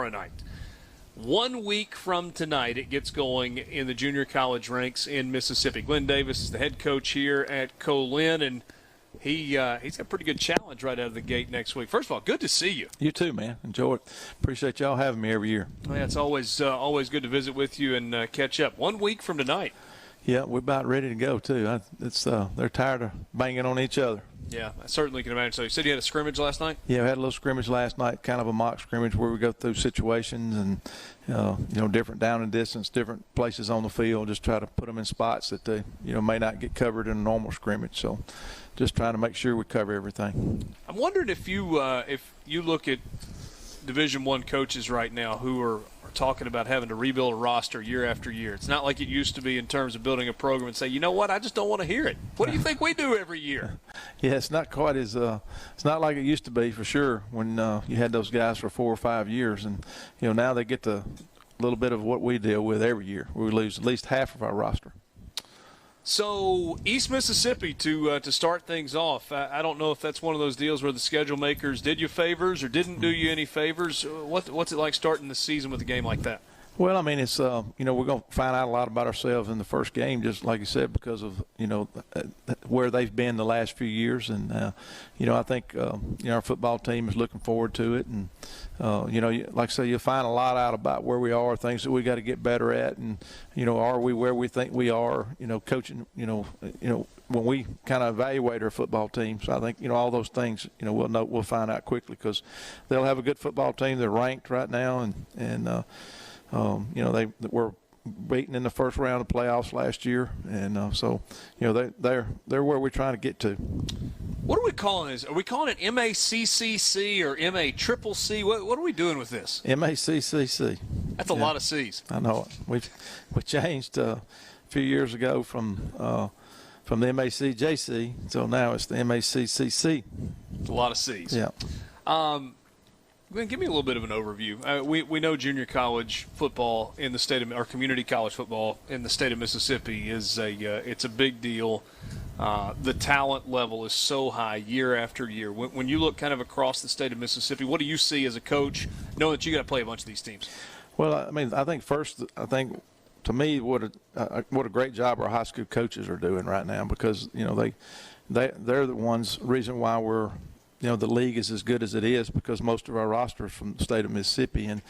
night. 1 week from tonight, it gets going in the junior college ranks in Mississippi. Glenn Davis is the head coach here at Co-Lin, and he's got a pretty good challenge right out of the gate next week. First of all, good to see you. You too, man. Enjoy it. Appreciate y'all having me every year. Well, yeah, it's always good to visit with you and catch up. 1 week from tonight. Yeah, we're about ready to go too. They're tired of banging on each other. Yeah, I certainly can imagine. So you said you had a scrimmage last night? Yeah, we had a little scrimmage last night, kind of a mock scrimmage where we go through situations and different down and distance, different places on the field, just try to put them in spots that they may not get covered in a normal scrimmage. So just trying to make sure we cover everything. I'm wondering if you look at Division I coaches right now who are talking about having to rebuild a roster year after year. It's not like it used to be in terms of building a program and say, you know what, I just don't want to hear it. What do you think we do every year? Yeah, it's not quite as it's not like it used to be for sure when you had those guys for 4 or 5 years, and now they get a little bit of what we deal with every year. We lose at least half of our roster. So East Mississippi to start things off. I don't know if that's one of those deals where the schedule makers did you favors or didn't do you any favors. What's it like starting the season with a game like that? Well, I mean, it's we're going to find out a lot about ourselves in the first game, just like you said, because of where they've been the last few years, and I think our football team is looking forward to it, and like I say, you'll find a lot out about where we are, things that we got to get better at, and are we where we think we are, coaching, when we kind of evaluate our football team. So I think all those things we'll find out quickly, because they'll have a good football team. They're ranked right now, and they were beaten in the first round of playoffs last year, and so they're where we're trying to get to. What are we calling this? Are we calling it MACCC or MACCC? What are we doing with this? MACCC. That's a lot of C's. I know it. We changed a few years ago from the MACJC, so now it's the MACCC. It's a lot of C's. Yeah. Glenn, give me a little bit of an overview. We know junior college football in the state of, or community college football in the state of Mississippi is it's a big deal. The talent level is so high year after year. When you look kind of across the state of Mississippi, what do you see as a coach, knowing that you got to play a bunch of these teams? Well, I mean, I think to me, what a great job our high school coaches are doing right now, because they're the reason why we're. The league is as good as it is, because most of our roster is from the state of Mississippi. And,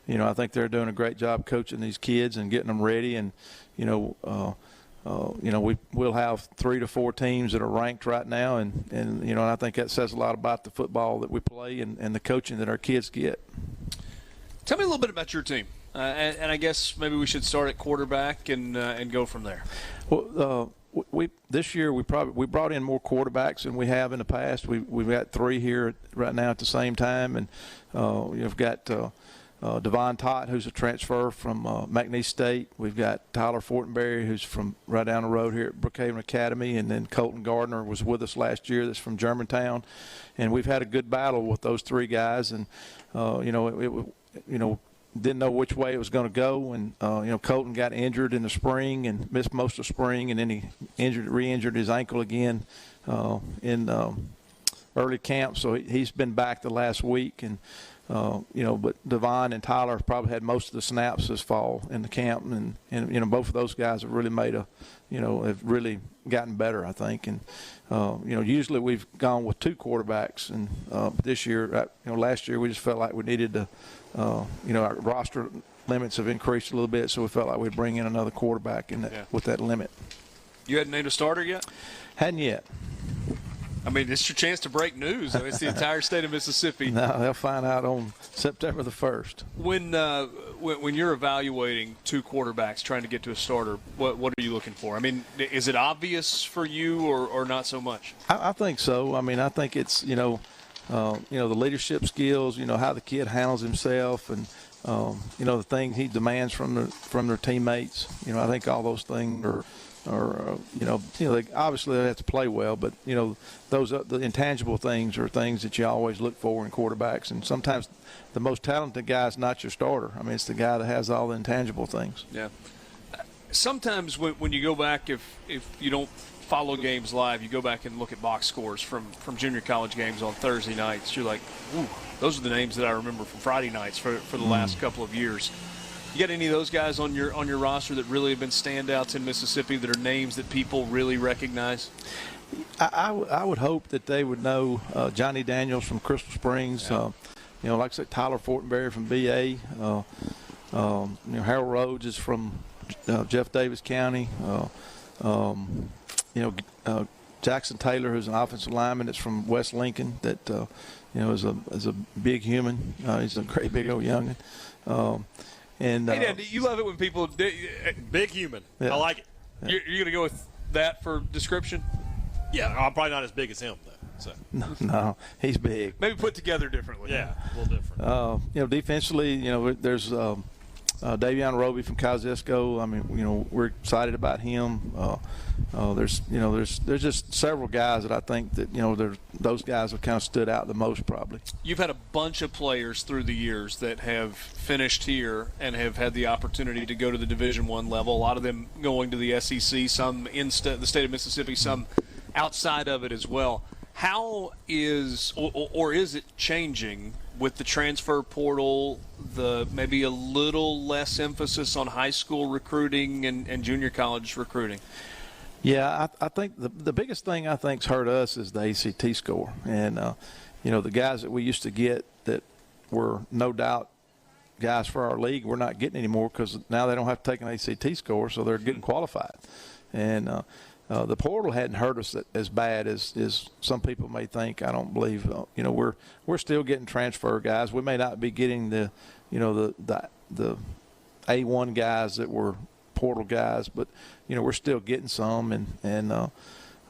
I think they're doing a great job coaching these kids and getting them ready. And, we'll have 3 to 4 teams that are ranked right now. And I think that says a lot about the football that we play and the coaching that our kids get. Tell me a little bit about your team. And I guess maybe we should start at quarterback and go from there. Well, this year we brought in more quarterbacks than we have in the past. We've got 3 here right now at the same time, and we've got Devon Tott, who's a transfer from McNeese State. We've got Tyler Fortenberry, who's from right down the road here at Brookhaven Academy, and then Colton Gardner was with us last year. That's from Germantown, and we've had a good battle with those 3 guys, and didn't know which way it was going to go, and Colton got injured in the spring and missed most of spring, and then he re-injured his ankle again in early camp, so he's been back the last week, and but Devon and Tyler have probably had most of the snaps this fall in the camp, and both of those guys have really have really gotten better, I think, and usually we've gone with 2 quarterbacks, and this year, last year we just felt like we needed to. Our roster limits have increased a little bit, so we felt like we'd bring in another quarterback with that limit. You hadn't named a starter yet? Hadn't yet. I mean, it's your chance to break news. I mean, it's the entire state of Mississippi. No, they'll find out on September the 1st. When you're evaluating 2 quarterbacks trying to get to a starter, what are you looking for? I mean, is it obvious for you or not so much? I think so. I mean, I think it's, the leadership skills, how the kid handles himself, and the thing he demands from their teammates. I think all those things are they obviously they have to play well, but those the intangible things are things that you always look for in quarterbacks. And sometimes the most talented guy is not your starter. I mean, it's the guy that has all the intangible things. Yeah. sometimes when you go back, if you don't follow games live, you go back and look at box scores from junior college games on Thursday nights. You're like, ooh, those are the names that I remember from Friday nights for the last couple of years. You got any of those guys on your roster that really have been standouts in Mississippi that are names that people really recognize? I would hope that they would know Johnny Daniels from Crystal Springs. Yeah. Like I said, Tyler Fortenberry from BA. Harold Rhodes is from Jeff Davis County. Jackson Taylor, who's an offensive lineman, that's from West Lincoln. That is a big human. He's a great big old youngin. Hey, Dad, you love it when people big human. Yeah. I like it. You're going to go with that for description? Yeah, I'm probably not as big as him though. So. No, he's big. Maybe put together differently. Yeah, a little different. Defensively, there's Davion Roby from Kosciuszko. I mean, we're excited about him. There's just several guys that I think that those guys have kind of stood out the most probably. You've had a bunch of players through the years that have finished here and have had the opportunity to go to the Division I level. A lot of them going to the SEC, some in the state of Mississippi, some outside of it as well. How is or is it changing with the transfer portal, the maybe a little less emphasis on high school recruiting and junior college recruiting? Yeah, I think the biggest thing I think's hurt us is the ACT score. And, the guys that we used to get that were no doubt guys for our league, we're not getting anymore because now they don't have to take an ACT score, so they're getting qualified. And the portal hadn't hurt us as bad as some people may think. I don't believe. We're still getting transfer guys. We may not be getting the A1 guys that were portal guys, but we're still getting some.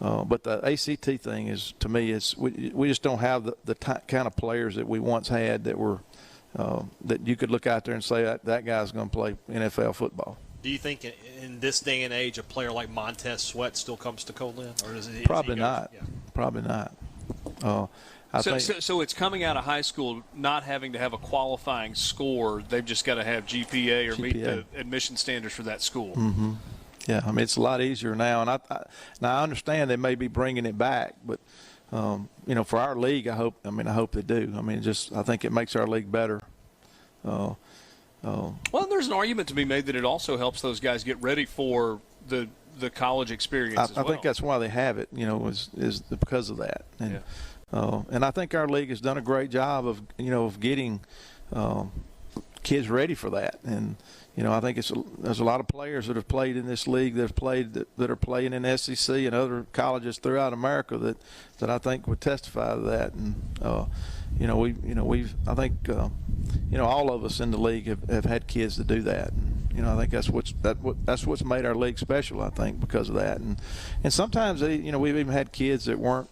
But the ACT thing is, to me, we just don't have the kind of players that we once had that were that you could look out there and say that guy's going to play NFL football. Do you think in this day and age a player like Montez Sweat still comes to Co-Lin? Or Probably not. Yeah. Probably not. So it's coming out of high school not having to have a qualifying score. They've just got to have GPA or meet the admission standards for that school. Mm-hmm. Yeah, I mean, it's a lot easier now. And I understand they may be bringing it back, but, for our league, I hope they do. I mean, I think it makes our league better. Well, there's an argument to be made that it also helps those guys get ready for the college experience as well. I think that's why they have it, is because of that. And, and I think our league has done a great job of getting kids ready for that. And, I think there's a lot of players that have played in this league that are playing in the SEC and other colleges throughout America that I think would testify to that. And, I think all of us in the league have had kids to do that. And, I think that's what's made our league special, I think, because of that. And sometimes we've even had kids that weren't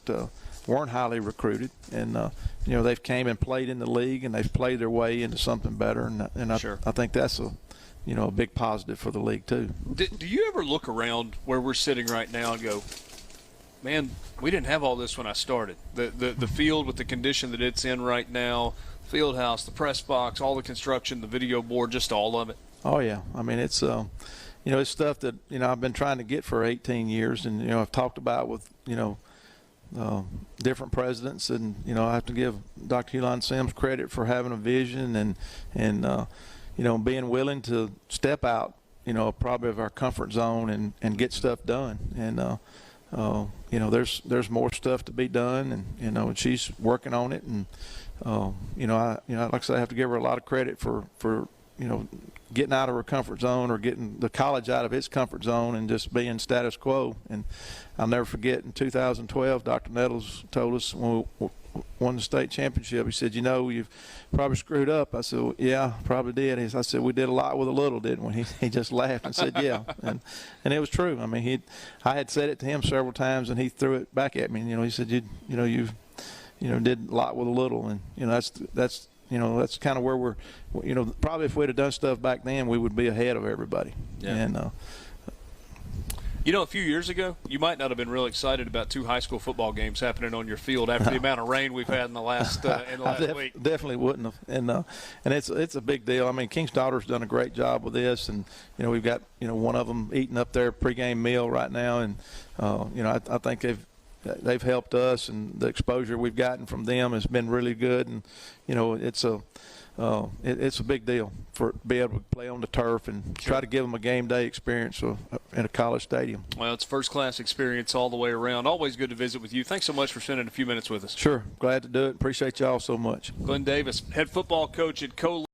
highly recruited, and they've came and played in the league, and they've played their way into something better. And I think that's a big positive for the league too. Do you ever look around where we're sitting right now and go, man, we didn't have all this when I started? The field with the condition that it's in right now, field house, the press box, all the construction, the video board, just all of it. Oh yeah, I mean it's it's stuff that I've been trying to get for 18 years, and I've talked about with different presidents, and I have to give Dr. Elon Sims credit for having a vision and being willing to step out probably of our comfort zone and get stuff done. And there's more stuff to be done, and she's working on it. And like I said, I have to give her a lot of credit for getting out of her comfort zone, or getting the college out of its comfort zone and just being status quo. And I'll never forget, in 2012, Dr. Nettles told us when we won the state championship, he said, you've probably screwed up. I said, well, yeah, probably did. I said, we did a lot with a little, didn't we? He just laughed and said, yeah. And it was true. I mean, I had said it to him several times, and he threw it back at me. And, he said, you did a lot with a little. And, that's kind of where we're, probably if we'd have done stuff back then, we would be ahead of everybody. Yeah. And You know, a few years ago, you might not have been real excited about 2 high school football games happening on your field after the amount of rain we've had in the last week. Definitely wouldn't have, and it's a big deal. I mean, King's Daughter's done a great job with this, and we've got one of them eating up their pregame meal right now, and I think they've helped us, and the exposure we've gotten from them has been really good, and it's a big deal for to be able to play on the turf and try to give them a game day experience in a college stadium. Well, it's a first-class experience all the way around. Always good to visit with you. Thanks so much for spending a few minutes with us. Sure. Glad to do it. Appreciate y'all so much. Glenn Davis, head football coach at Co-Lin.